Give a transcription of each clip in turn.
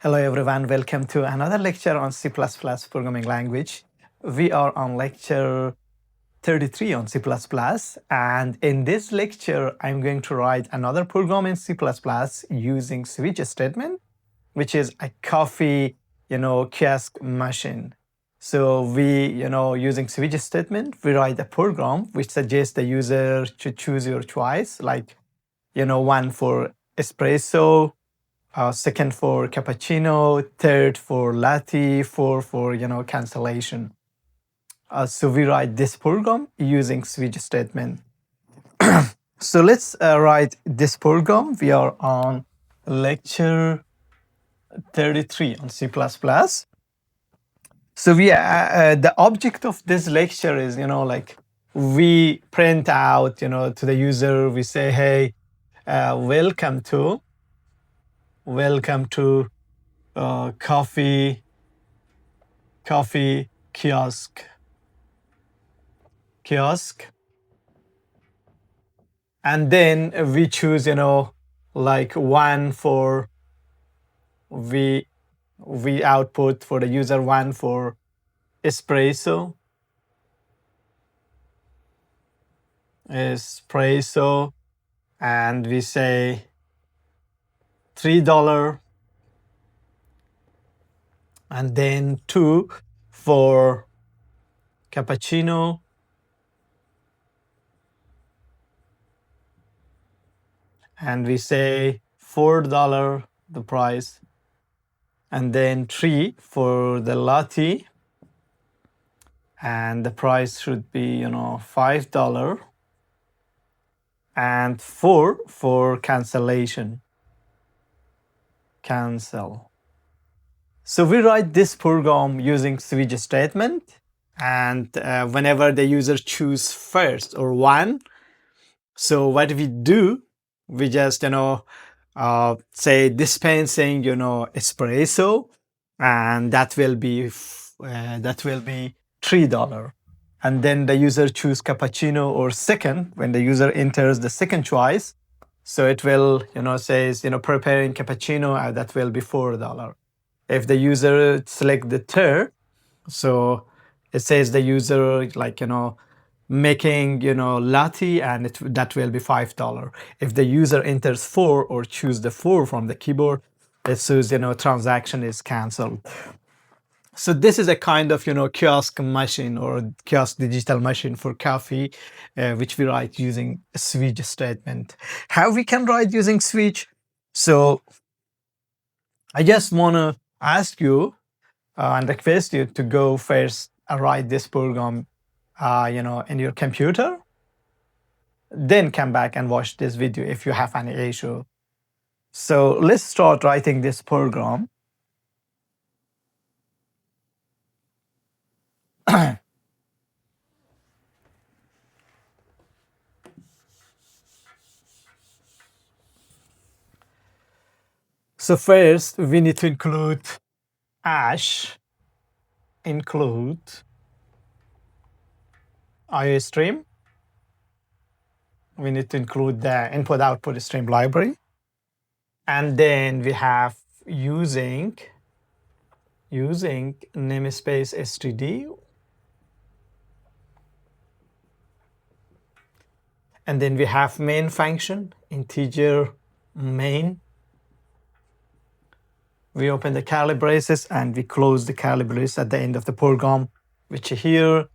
Hello everyone, welcome to another lecture on C++ programming language. We are on lecture 33 on C++, and in this lecture I'm going to write another program in C++ using switch statement, which is a coffee kiosk machine. So we using switch statement, we write a program which suggests the user to choose your choice, like one for espresso, second for cappuccino, third for latte, four for cancellation. So we write this program using switch statement. So let's write this program. We are on lecture 33 on C++. So the object of this lecture is we print out to the user. We say, hey, welcome to coffee kiosk. And then we choose one for we output for the user, one for espresso, and we say $3, and then two for cappuccino, and we say $4 the price, and then three for the latte, and the price should be $5, and four for cancellation. Cancel. So we write this program using switch statement, and whenever the user choose first or one, so what we do, we just say dispensing espresso, and that will be $3. And then the user choose cappuccino or second. When the user enters the second choice, so it will says preparing cappuccino, that will be $4. If the user select the third, so it says the user making latte, and that will be $5. If the user enters four or choose the four from the keyboard, it says transaction is canceled. So this is a kind of kiosk machine or kiosk digital machine for coffee, which we write using a switch statement. How we can write using switch? So I just want to ask you and request you to go first write this program in your computer, then come back and watch this video if you have any issue. So let's start writing this program. So first we need to include include IO stream. We need to include the input-output stream library. And then we have using namespace std. And then we have main function, integer main. We open the curly braces and we close the curly braces at the end of the program, which is here.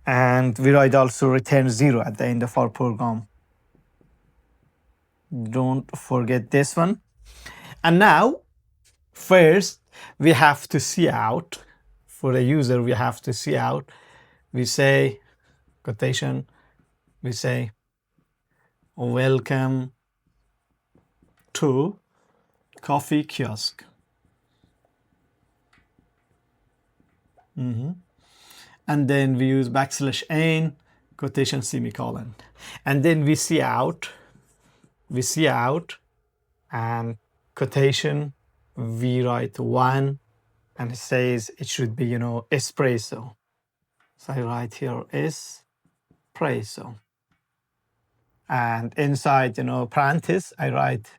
And we write also return 0 at the end of our program. Don't forget this one. And now, first, we have to see out. For the user, we have to see out. We say, quotation, we say, welcome to Coffee Kiosk. And then we use \n, quotation, semicolon. And then we see out, and quotation, we write 1, and it says it should be, espresso. So I write here espresso. And inside, parentheses, I write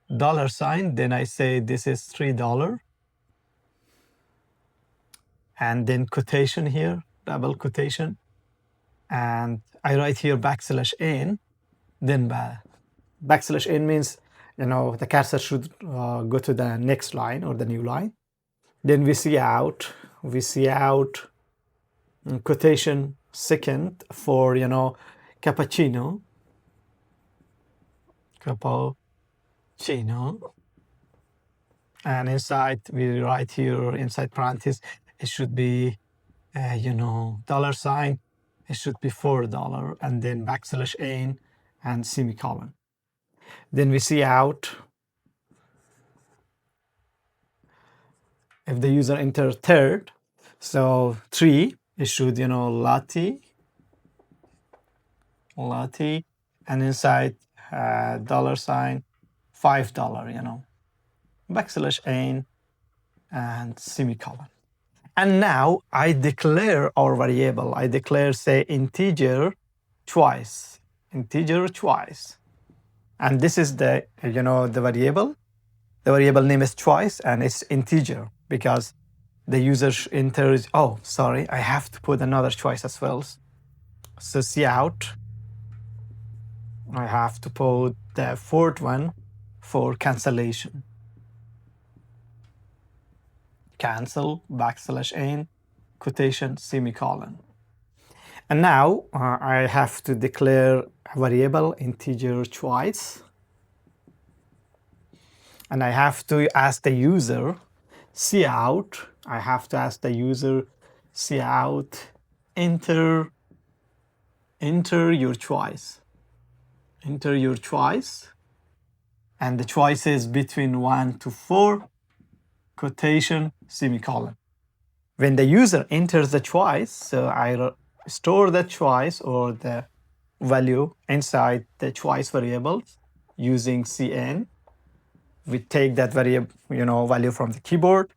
$, then I say this is $3. and then quotation here, double quotation, and I write here \n, then \n means, the cursor should go to the next line or the new line. Then we see out quotation second for, cappuccino, and inside we write here inside parentheses, it should be, $, it should be $4, and then \n and semicolon. Then we see out if the user enters third, so 3, it should, latte, and inside $, $5, \n and semicolon. And now I declare our variable. I declare, say, integer twice. And this is the, the variable. The variable name is twice, and it's integer because the user enters, oh, sorry, I have to put another twice as well. So cout, I have to put the fourth one for cancellation. Cancel, \n, quotation, semicolon. And now I have to declare a variable integer twice. And I have to ask the user cout. I have to ask the user cout, enter your choice. Enter your choice. And the choice is between 1 to 4, quotation, semicolon. When the user enters the choice, so I store the choice or the value inside the choice variable using cn. We take that variable, value from the keyboard,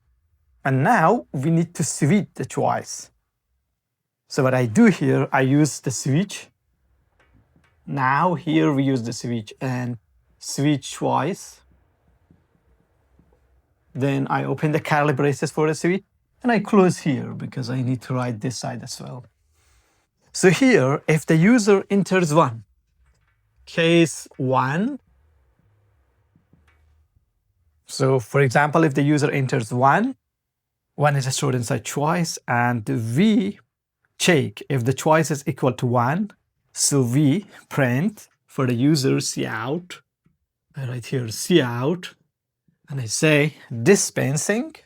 and now we need to switch the choice. So what I do here, I use the switch. Now here we use the switch and switch choice. Then I open the curly braces for the switch, and I close here because I need to write this side as well. So here, if the user enters 1, case 1. So for example, if the user enters 1 is stored inside choice, and we check if the choice is equal to 1. So we print for the user cout. I write here cout, and I say dispensing.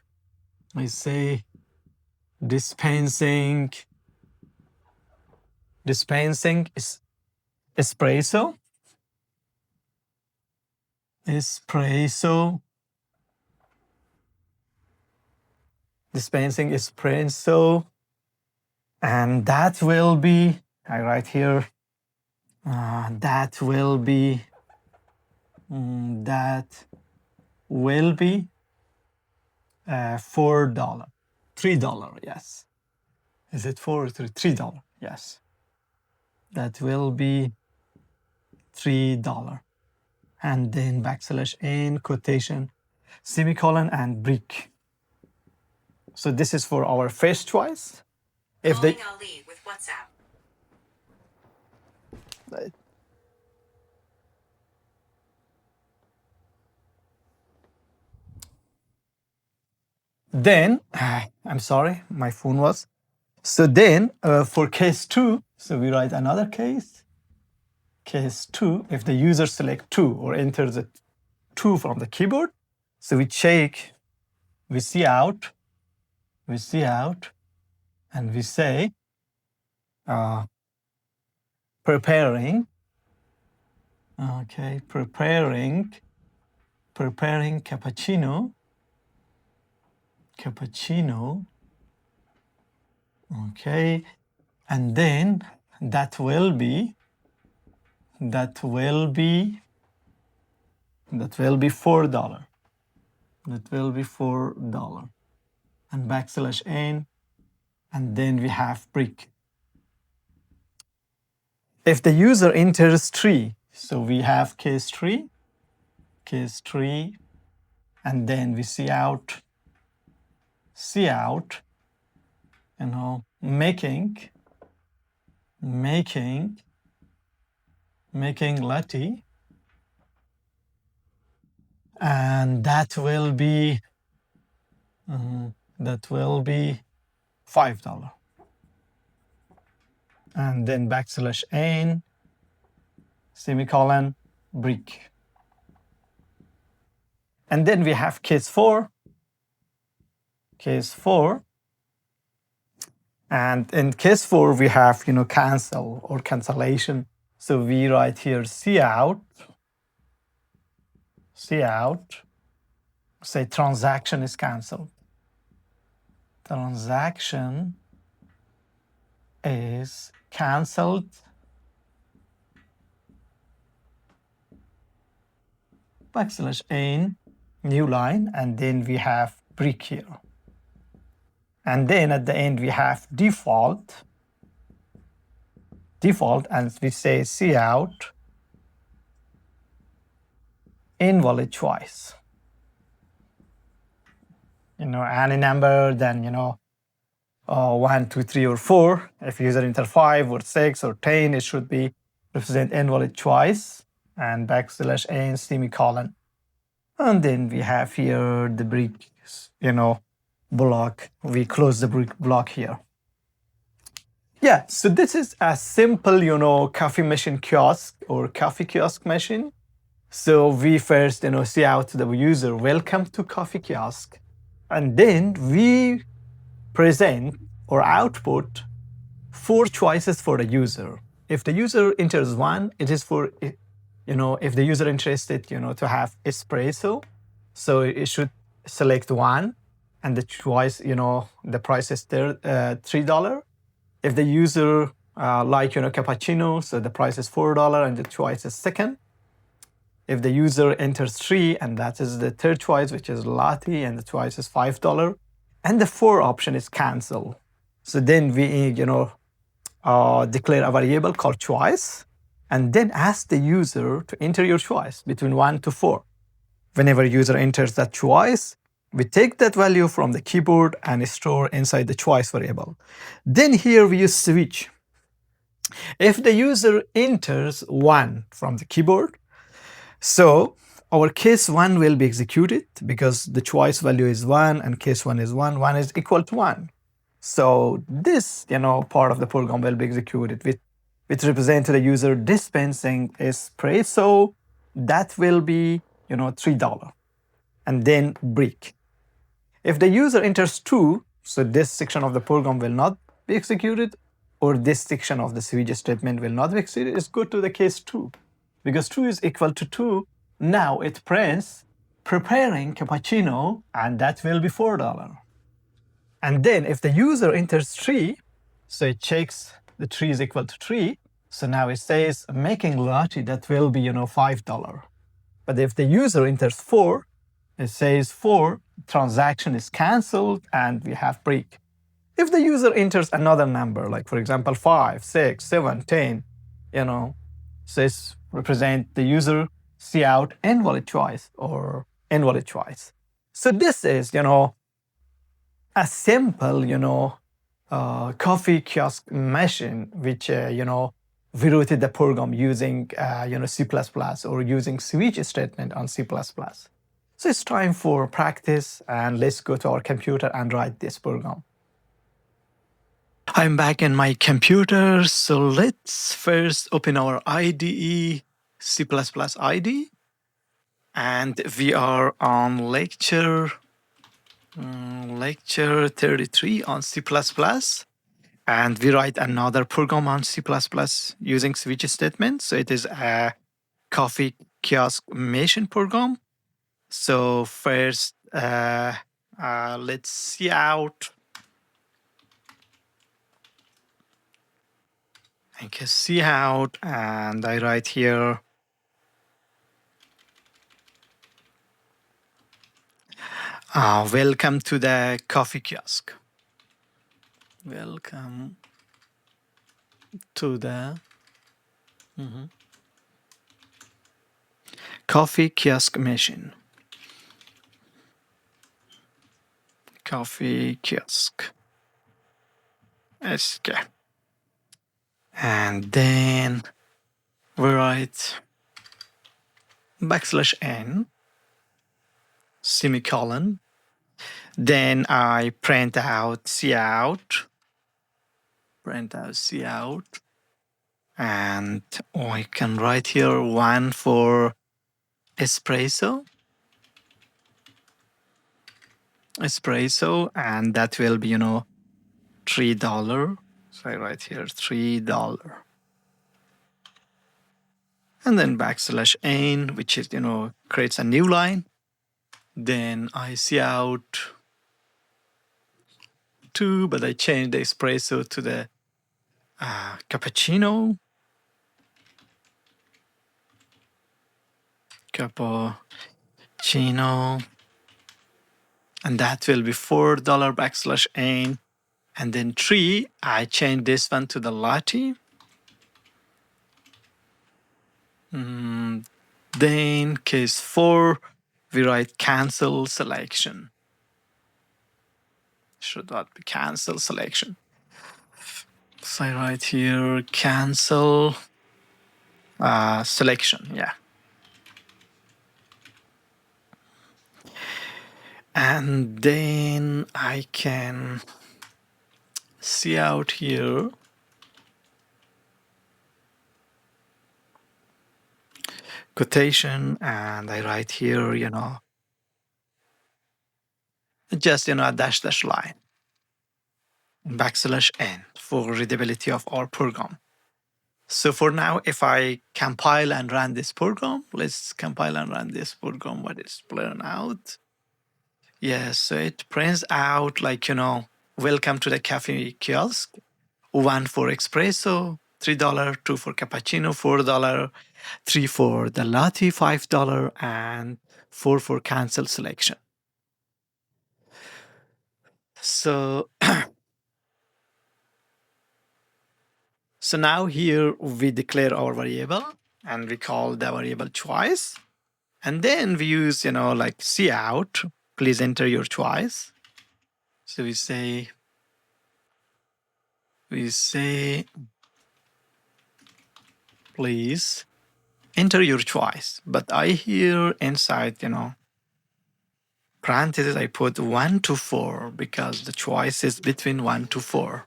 Dispensing is espresso. Dispensing espresso, and that will be, I write here, that will be $4. $3, yes. Is it $4 or $3? Yes. That will be $3. And then \n, quotation, semicolon, and brick. So this is for our first choice. If Calling Ali with WhatsApp. Then, I'm sorry, my phone was. So then for case 2, so we write another case. Case 2, if the user select 2 or enters a 2 from the keyboard, so we check, we see out, and we say preparing cappuccino, okay, and then that will be $4. That will be $4. And \n, and then we have brick. If the user enters 3, so we have case 3, and then we cout, making latte, and that will be $5. And then \n semicolon brick. And then we have case 4. And in case 4, we have, cancel or cancellation. So we write here cout, say transaction is canceled. Transaction is canceled. \n, new line, and then we have brick here. And then at the end we have default, and we say cout invalid choice. Any number, then 1, 2, 3, or 4. If user enter 5 or 6 or 10, it should be represent invalid choice, and \n semicolon. And then we have here the brick, block. We close the brick block here. Yeah, so this is a simple, coffee machine kiosk or coffee kiosk machine. So we first, see out to the user, welcome to Coffee Kiosk. And then we present or output 4 choices for the user. If the user enters 1, it is for, if the user interested, to have espresso, so it should select 1, and the choice, the price is $3. If the user cappuccino, so the price is $4 and the choice is second. If the user enters 3, and that is the third choice, which is latte, and the choice is $5. And the 4 option is cancel. So then we, declare a variable called choice, and then ask the user to enter your choice between 1 to 4. Whenever user enters that choice, we take that value from the keyboard and store inside the choice variable. Then here we use switch. If the user enters 1 from the keyboard, so our case 1 will be executed because the choice value is 1 and case 1 is 1. 1 is equal to 1. So this, part of the program will be executed which represent to the user dispensing espresso. That will be, $3. And then brick. If the user enters 2, so this section of the program will not be executed, or this section of the switch statement will not be executed, it's go to the case 2. Because 2 is equal to 2, now it prints preparing cappuccino, and that will be $4. And then if the user enters 3, so it checks the 3 is equal to 3, so now it says making latte, that will be, $5. But if the user enters 4, it says 4, transaction is canceled, and we have brick. If the user enters another number, like for example 5, 6, 7, 10, says represent the user cout invalid choice or invalid choice. So this is, a simple, coffee kiosk machine, which, we wrote the program using, C++ or using switch statement on C++. So it's time for practice, and let's go to our computer and write this program. I'm back in my computer, so let's first open our IDE, C++ IDE, and we are on lecture 33 on C++, and we write another program on C++ using switch statement. So it is a coffee kiosk machine program. So first, let's see out. I can see out, and I write here welcome to the coffee kiosk. Welcome to the coffee kiosk machine. Coffee kiosk. SK. And then we write \n, semicolon. Then I print out cout, and I can write here 1 for espresso, and that will be, $3. So I write here $3. And then \n, which is, creates a new line. Then I cout 2, but I changed the espresso to the cappuccino. And that will be $4 \n. And then 3, I change this one to the latte. Then case 4, we write cancel selection. Should not be cancel selection. So I write here cancel selection, yeah. And then I can cout here quotation, and I write here, just, a dash line, \n for readability of our program. So for now, if I compile and run this program, let's compile and run this program. What is playing out? Yes, so it prints out like, welcome to the Coffee Kiosk. 1 for espresso, $3, 2 for cappuccino, $4, 3 for the latte, $5, and 4 for cancel selection. So, so now here we declare our variable and we call the variable choice. And then we use, like cout, please enter your choice. So we say, please enter your choice. But I here inside, parentheses, I put 1 to 4 because the choice is between 1 to 4.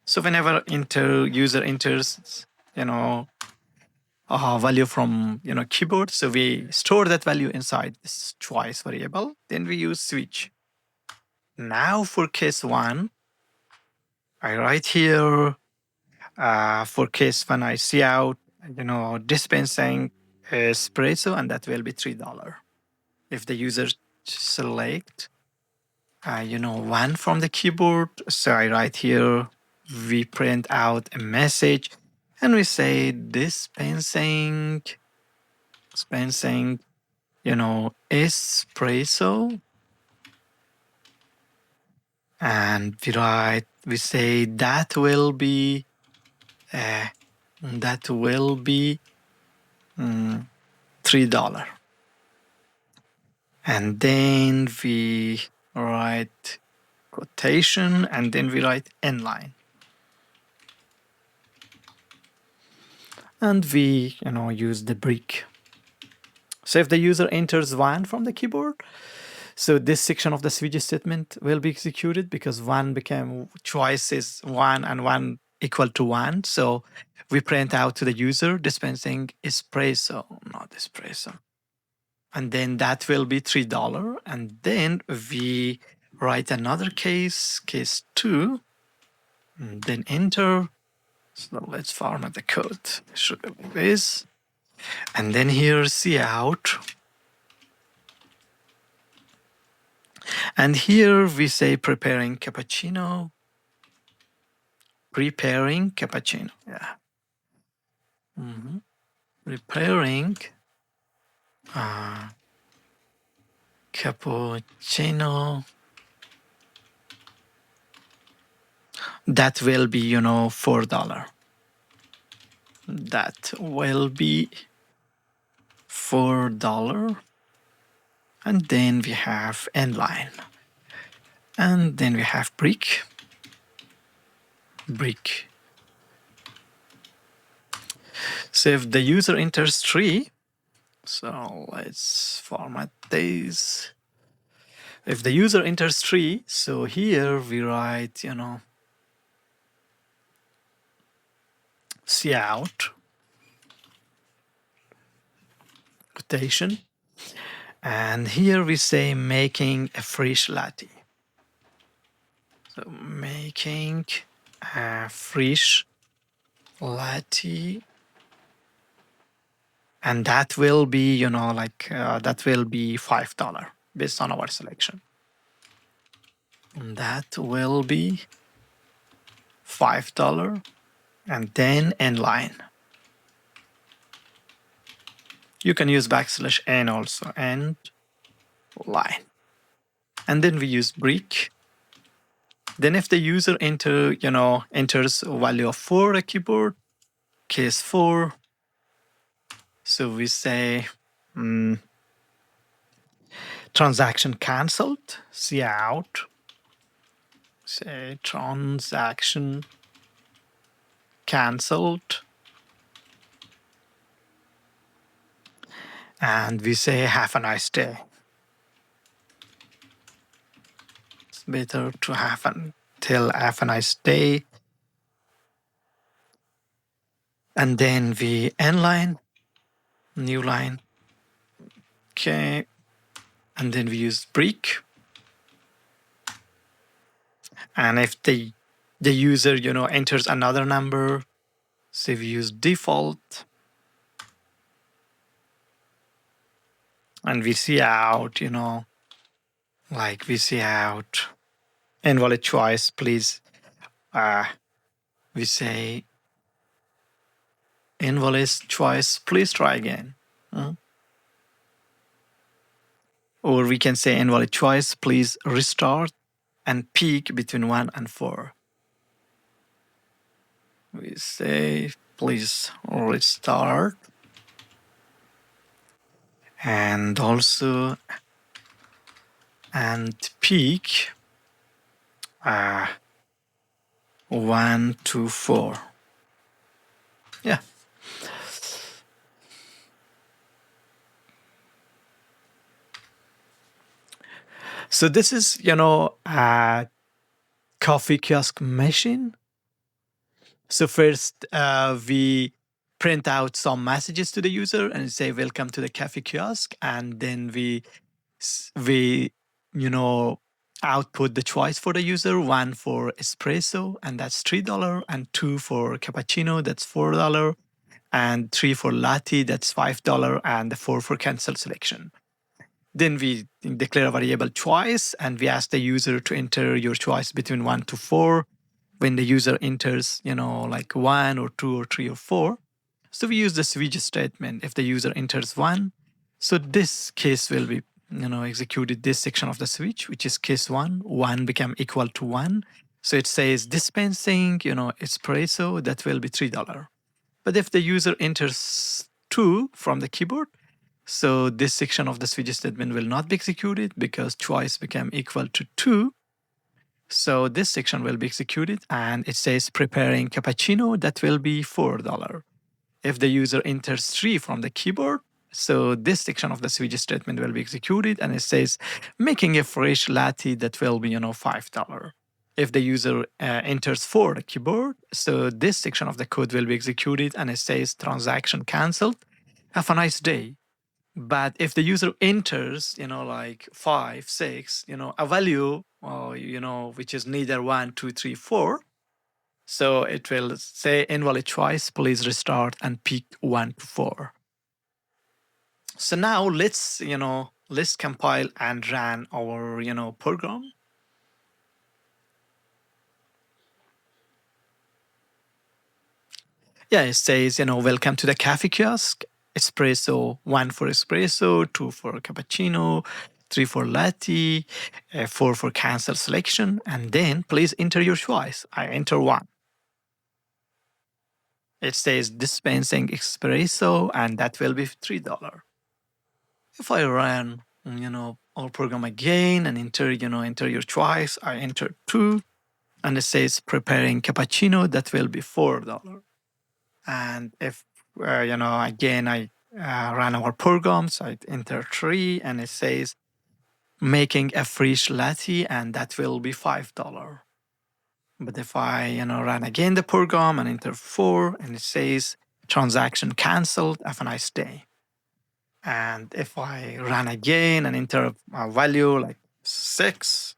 So whenever user enters, a value from, keyboard, so we store that value inside this choice variable. Then we use switch. Now for case 1, I write here for case 1, I cout, dispensing espresso, and that will be $3. If the user select, 1 from the keyboard, so I write here, we print out a message, and we say dispensing, espresso, and we say that will be $3. And then we write quotation, and then we write inline. And we, use the brick. So if the user enters 1 from the keyboard, so this section of the switch statement will be executed because 1 became choice is 1 and 1 equal to 1. So we print out to the user dispensing espresso, not espresso. And then that will be $3. And then we write another case 2, and then enter. So let's format the code. It should be like this. And then here cout. And here we say preparing cappuccino. Yeah. Preparing cappuccino. That will be, $4. That will be $4. And then we have inline. And then we have brick. brick. So if the user enters 3, so let's format these. If the user enters 3, so here we write, cout quotation, and here we say making a fresh latte. So making a fresh latte, and that will be, that will be $5 based on our selection. And that will be $5, and then end line. You can use \n also, end line. And then we use brick. Then if the user enters a value of 4 a keyboard, case 4, so we say transaction cancelled, cout, say transaction cancelled, and we say have a nice day. It's better to have a nice day. And then we end line, new line. Okay. And then we use brick. And if the user, enters another number, so we use default. And we cout, we cout invalid choice, please. We say invalid choice, please try again. Or we can say invalid choice, please restart and peak between 1 and 4. We say please restart. And also, and peak 1 to 4. Yeah. So this is, a coffee kiosk machine. So first we print out some messages to the user and say, welcome to the coffee kiosk. And then we output the choice for the user, 1 for espresso, and that's $3, and 2 for cappuccino, that's $4, and 3 for latte, that's $5, and 4 for cancel selection. Then we declare a variable choice, and we ask the user to enter your choice between 1 to 4. When the user enters, 1 or 2 or 3 or 4. So we use the switch statement. If the user enters 1, so this case will be, executed this section of the switch, which is case 1. 1 become equal to 1. So it says dispensing, espresso, that will be $3. But if the user enters 2 from the keyboard, so this section of the switch statement will not be executed because choice became equal to 2. So this section will be executed, and it says preparing cappuccino, that will be $4. If the user enters 3 from the keyboard, so this section of the switch statement will be executed, and it says making a fresh latte, that will be $5. If the user enters 4 the keyboard, so this section of the code will be executed, and it says transaction cancelled, have a nice day. But if the user enters, 5, 6, a value, which is neither 1, 2, 3, 4, so it will say invalid choice, please restart and pick 1 to 4. So now let's compile and run our, program. Yeah, it says, welcome to the coffee kiosk. Espresso, 1 for espresso, 2 for cappuccino, 3 for latte, 4 for cancel selection, and then please enter your choice. I enter 1. It says dispensing espresso, and that will be $3. If I run, our program again and enter your choice, I enter 2. and it says preparing cappuccino, that will be $4. And if, again, I run our program, so I enter 3, and it says making a fresh latte, and that will be $5. But if I, run again the program and enter 4, and it says transaction canceled, have a nice day. And if I run again and enter a value like 6,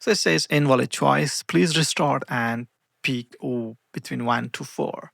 so it says invalid choice, please restart and peak between 1 to 4.